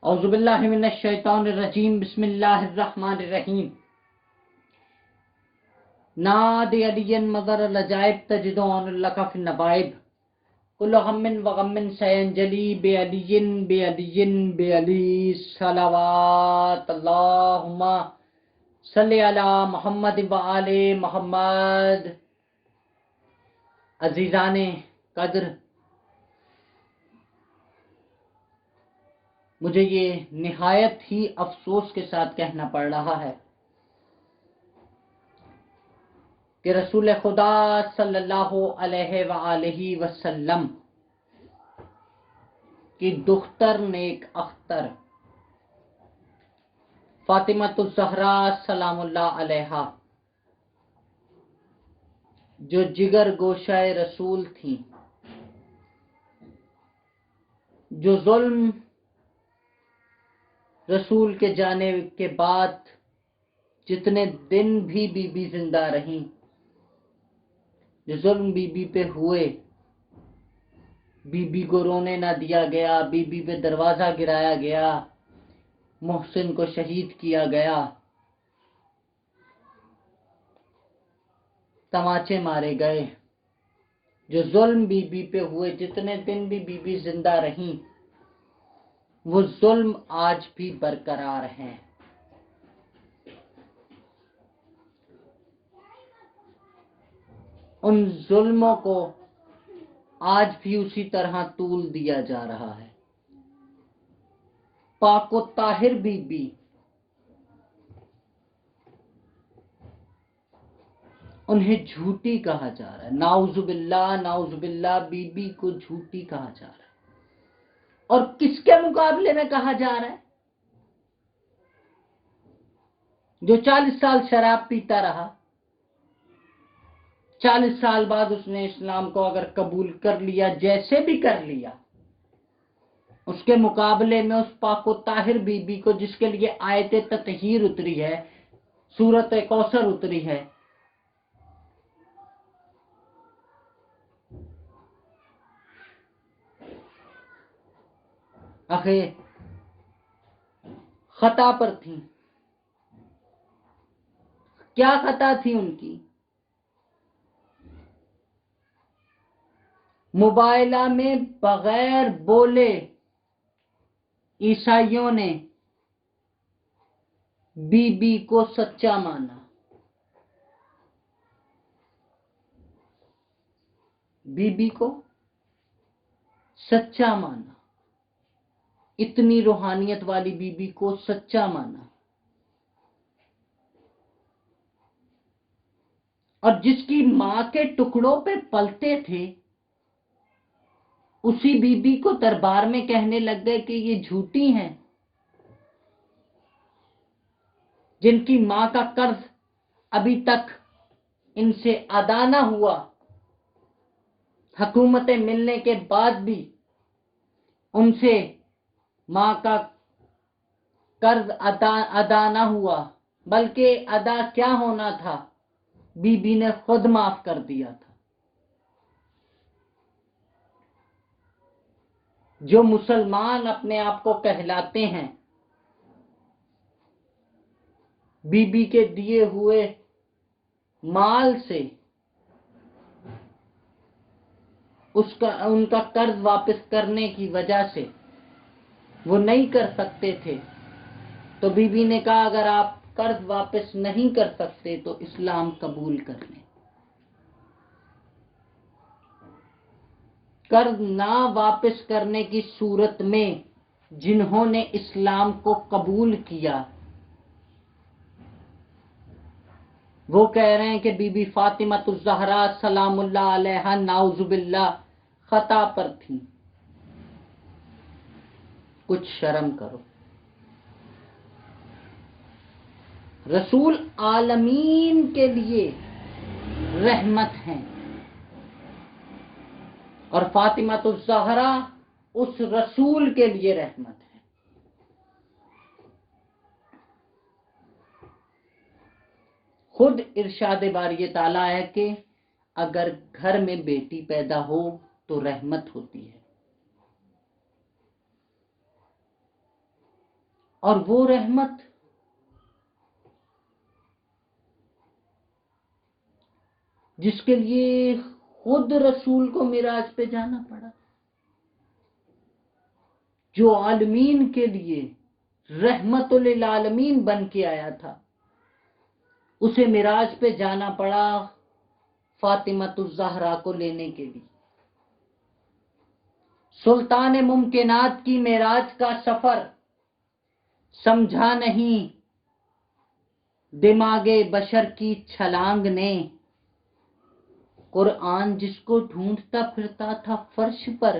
اعوذ باللہ من الشیطان الرجیم، بسم اللہ الرحمن الرحیم۔ نادی علی مظہر العجائب تجدون لک فی النبائب، کل غم وغم سینجلی بعلی بعلی بعلی، صلوات اللہم صلی علی محمد وآل محمد۔ عزیزان قدر، مجھے یہ نہایت ہی افسوس کے ساتھ کہنا پڑ رہا ہے کہ رسول خدا صلی اللہ علیہ وآلہ وسلم کی دختر نیک اختر فاطمۃ الزہرا سلام اللہ علیہا، جو جگر گوشہ رسول تھیں، جو ظلم رسول کے جانے کے بعد جتنے دن بھی بی بی زندہ رہیں، جو ظلم بی بی پہ ہوئے، بی بی کو رونے نہ دیا گیا، بی بی پہ دروازہ گرایا گیا، محسن کو شہید کیا گیا، تماچے مارے گئے، جو ظلم بی بی پہ ہوئے، جتنے دن بھی بی بی زندہ رہیں، وہ ظلم آج بھی برقرار ہیں۔ ان ظلموں کو آج بھی اسی طرح طول دیا جا رہا ہے۔ پاک و طاہر بی بی انہیں جھوٹی کہا جا رہا ہے، نعوذ باللہ نعوذ باللہ، بی بی کو جھوٹی کہا جا رہا ہے۔ اور کس کے مقابلے میں کہا جا رہا ہے؟ جو 40 سال شراب پیتا رہا، 40 سال بعد اس نے اسلام کو اگر قبول کر لیا، جیسے بھی کر لیا، اس کے مقابلے میں اس پاک و طاہر بی بی کو، جس کے لیے آیت تطہیر اتری ہے، سورۃ کوثر اتری ہے، آخر خطا پر تھیں۔ کیا خطا تھی ان کی؟ موبائلہ میں بغیر بولے عیسائیوں نے بی بی کو سچا مانا، بی بی کو سچا مانا، اتنی روحانیت والی بی بی کو سچا مانا، اور جس کی ماں کے ٹکڑوں پہ پلتے تھے، اسی بی بی کو دربار میں کہنے لگ گئے کہ یہ جھوٹی ہیں، جن کی ماں کا قرض ابھی تک ان سے ادا نہ ہوا، حکومتیں ملنے کے بعد بھی ان سے ماں کا قرض ادا نہ ہوا، بلکہ ادا کیا ہونا تھا، بی بی نے خود معاف کر دیا تھا۔ جو مسلمان اپنے آپ کو کہلاتے ہیں، بی بی کے دیے ہوئے مال سے ان کا قرض واپس کرنے کی وجہ سے وہ نہیں کر سکتے تھے، تو بی بی نے کہا اگر آپ قرض واپس نہیں کر سکتے تو اسلام قبول کر لیں۔ قرض نہ واپس کرنے کی صورت میں جنہوں نے اسلام کو قبول کیا، وہ کہہ رہے ہیں کہ بی بی فاطمۃ الزہرا سلام اللہ علیہا نعوذ باللہ خطا پر تھیں۔ کچھ شرم کرو۔ رسول عالمین کے لیے رحمت ہیں، اور فاطمۃ الزہرا اس رسول کے لیے رحمت ہے۔ خود ارشاد باری تعالیٰ ہے کہ اگر گھر میں بیٹی پیدا ہو تو رحمت ہوتی ہے، اور وہ رحمت جس کے لیے خود رسول کو معراج پہ جانا پڑا، جو عالمین کے لیے رحمت للعالمین بن کے آیا تھا، اسے معراج پہ جانا پڑا فاطمۃ الزہرا کو لینے کے لیے۔ سلطان ممکنات کی معراج کا سفر سمجھا نہیں دماغ بشر کی چھلانگ نے، قرآن جس کو ڈھونڈتا پھرتا تھا فرش پر،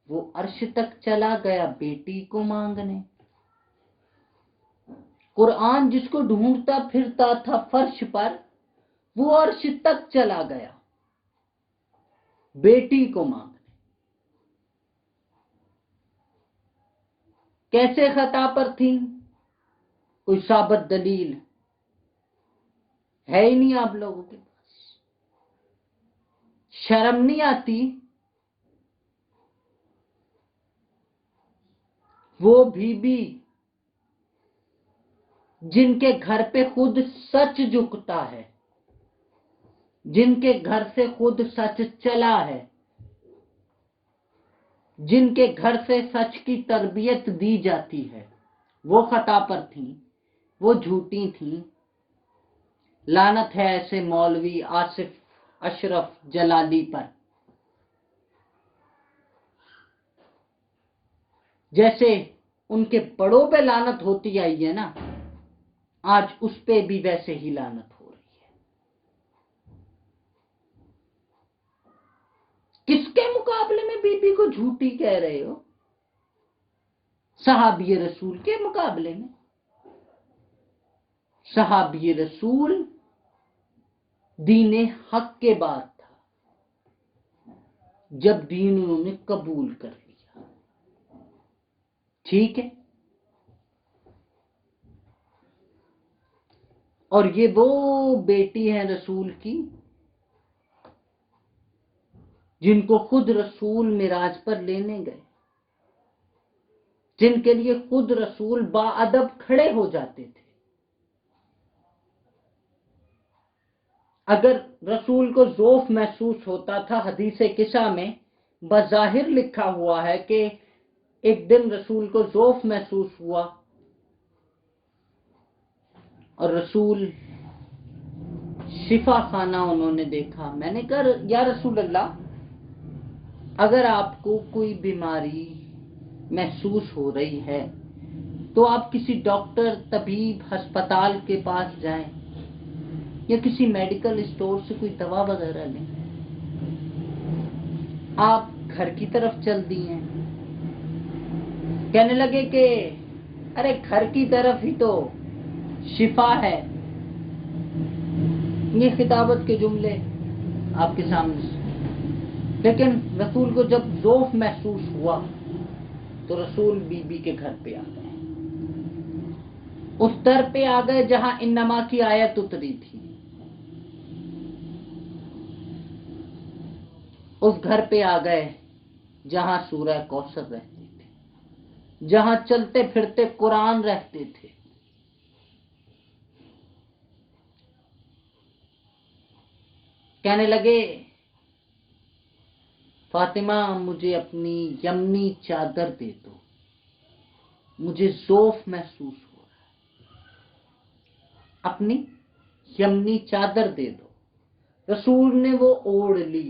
وہ عرش تک چلا گیا بیٹی کو مانگنے۔ قرآن جس کو ڈھونڈتا پھرتا تھا فرش پر، وہ عرش تک چلا گیا بیٹی کو مانگنے۔ کیسے خطا پر تھیں؟ کوئی ثابت دلیل ہے ہی نہیں آپ لوگوں کے پاس؟ شرم نہیں آتی؟ وہ بی جن کے گھر پہ خود سچ جھکتا ہے، جن کے گھر سے خود سچ چلا ہے، جن کے گھر سے سچ کی تربیت دی جاتی ہے، وہ خطا پر تھیں، وہ جھوٹی تھیں۔ لعنت ہے ایسے مولوی آصف اشرف جلالی پر، جیسے ان کے بڑوں پہ لعنت ہوتی آئی ہے نا، آج اس پہ بھی ویسے ہی لعنت ہو رہی ہے۔ کس کے مقابلے میں بی بی کو جھوٹی کہہ رہے ہو؟ صحابی رسول کے مقابلے میں؟ صحابی رسول دین حق کے بعد تھا، جب دین انہوں نے قبول کر لیا، ٹھیک ہے؟ اور یہ وہ بیٹی ہیں رسول کی جن کو خود رسول معراج پر لینے گئے، جن کے لیے خود رسول باادب کھڑے ہو جاتے تھے۔ اگر رسول کو ذوف محسوس ہوتا تھا، حدیث کسا میں بظاہر لکھا ہوا ہے کہ ایک دن رسول کو ذوف محسوس ہوا اور رسول شفا خانہ انہوں نے دیکھا۔ میں نے کہا یا رسول اللہ، اگر آپ کو کوئی بیماری محسوس ہو رہی ہے تو آپ کسی ڈاکٹر، طبیب، ہسپتال کے پاس جائیں یا کسی میڈیکل اسٹور سے کوئی دوا وغیرہ لیں۔ آپ گھر کی طرف چل دی ہیں۔ کہنے لگے کہ ارے گھر کی طرف ہی تو شفا ہے۔ یہ خطابت کے جملے آپ کے سامنے سے، لیکن رسول کو جب ذوف محسوس ہوا تو رسول بی بی کے گھر پہ آ گئے، اس در پہ آ گئے جہاں انما کی آیت اتری تھی، اس گھر پہ آ گئے جہاں سورہ کوثر رہتی تھی، جہاں چلتے پھرتے قرآن رہتے تھے۔ کہنے لگے فاطمہ مجھے اپنی یمنی چادر دے دو، مجھے ذوف محسوس ہو رہا ہے، اپنی یمنی چادر دے دو۔ رسول نے وہ اوڑھ لی۔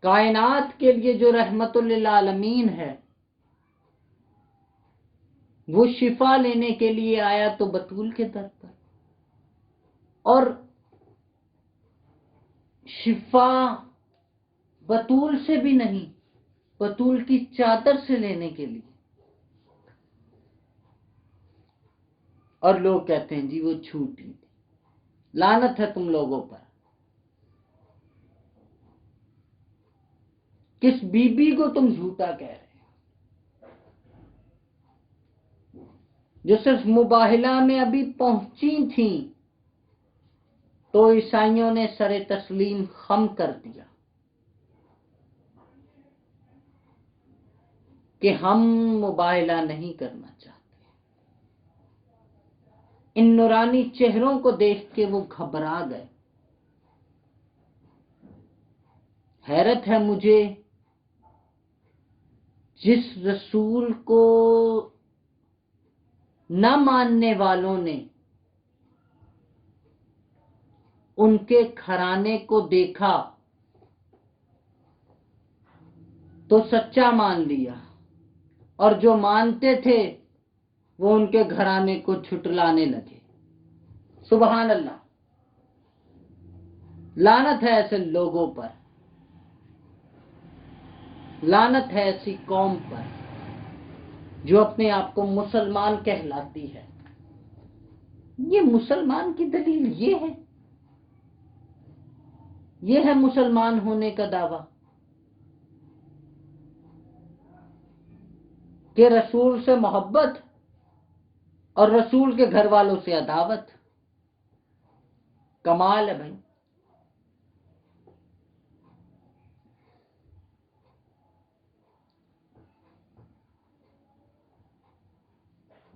کائنات کے لیے جو رحمت للعالمین ہے، وہ شفا لینے کے لیے آیا تو بطول کے در پر، اور شفا بطول سے بھی نہیں، بطول کی چادر سے لینے کے لیے۔ اور لوگ کہتے ہیں جی وہ جھوٹی تھی۔ لعنت ہے تم لوگوں پر، کس بی بی کو تم جھوٹا کہہ رہے ہو جو صرف مباہلہ میں ابھی پہنچی تھیں تو عیسائیوں نے سر تسلیم خم کر دیا۔ کہ ہم مباہلہ نہیں کرنا چاہتے۔ ان نورانی چہروں کو دیکھ کے وہ گھبرا گئے۔ حیرت ہے مجھے، جس رسول کو نہ ماننے والوں نے ان کے گھرانے کو دیکھا تو سچا مان لیا، اور جو مانتے تھے وہ ان کے گھرانے کو جھٹلانے لگے۔ سبحان اللہ، لعنت ہے ایسے لوگوں پر، لعنت ہے ایسی قوم پر جو اپنے آپ کو مسلمان کہلاتی ہے۔ یہ مسلمان کی دلیل یہ ہے مسلمان ہونے کا دعویٰ کہ رسول سے محبت اور رسول کے گھر والوں سے عداوت۔ کمال ہے بھائی۔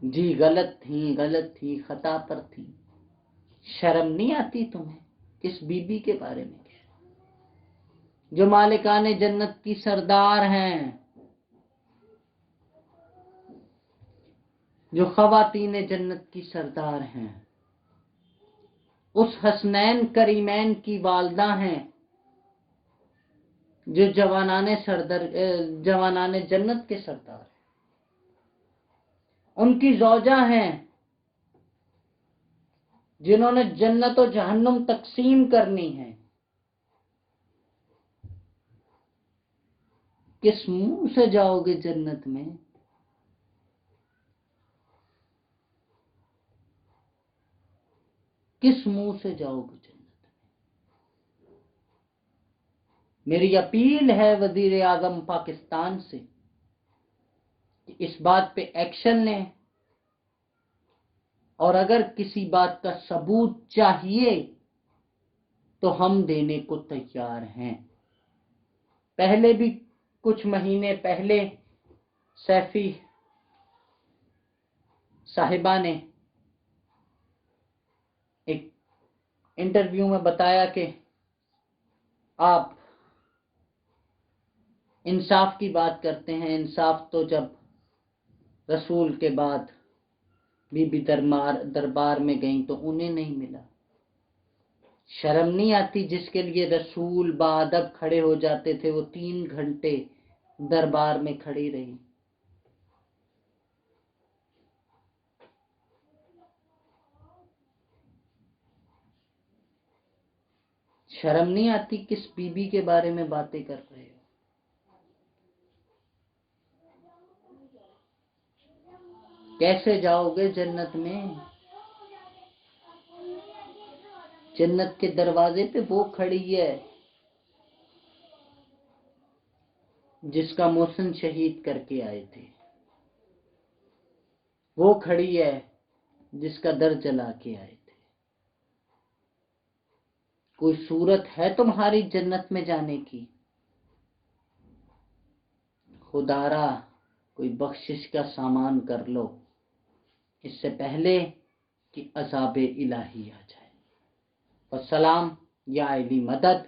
جی غلط تھی، خطا پر تھی۔ شرم نہیں آتی تمہیں اس بی بی کے بارے میں جو مالکان جنت کی سردار ہیں، جو خواتین جنت کی سردار ہیں، اس حسنین کریمین کی والدہ ہیں، جو جوانان جنت کے سردار ہیں، ان کی زوجہ ہیں جنہوں نے جنت و جہنم تقسیم کرنی ہے۔ کس منہ سے جاؤ گے جنت میں؟ کس منہ سے جاؤ گے جنت میں؟ میری اپیل ہے وزیر اعظم پاکستان سے کہ اس بات پہ ایکشن لیں، اور اگر کسی بات کا ثبوت چاہیے تو ہم دینے کو تیار ہیں۔ پہلے بھی کچھ مہینے پہلے سیفی صاحبہ نے ایک انٹرویو میں بتایا کہ آپ انصاف کی بات کرتے ہیں، انصاف تو جب رسول کے بعد بی بی دربار میں گئیں تو انہیں نہیں ملا۔ شرم نہیں آتی؟ جس کے لیے رسول بادب کھڑے ہو جاتے تھے وہ 3 گھنٹے دربار میں کھڑی رہی۔ شرم نہیں آتی؟ کس بی بی کے بارے میں باتیں کر رہے ہو؟ کیسے جاؤ گے جنت میں؟ جنت کے دروازے پہ وہ کھڑی ہے جس کا محسن شہید کر کے آئے تھے، وہ کھڑی ہے جس کا در جلا کے آئے تھے۔ کوئی صورت ہے تمہاری جنت میں جانے کی؟ خدارا کوئی بخشش کا سامان کر لو اس سے پہلے کہ عذاب الہی آ جائے۔ والسلام یا علی مدد۔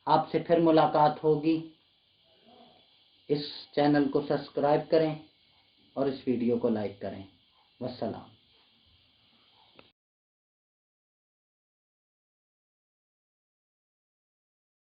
آپ سے پھر ملاقات ہوگی۔ اس چینل کو سبسکرائب کریں اور اس ویڈیو کو لائک کریں۔ والسلام۔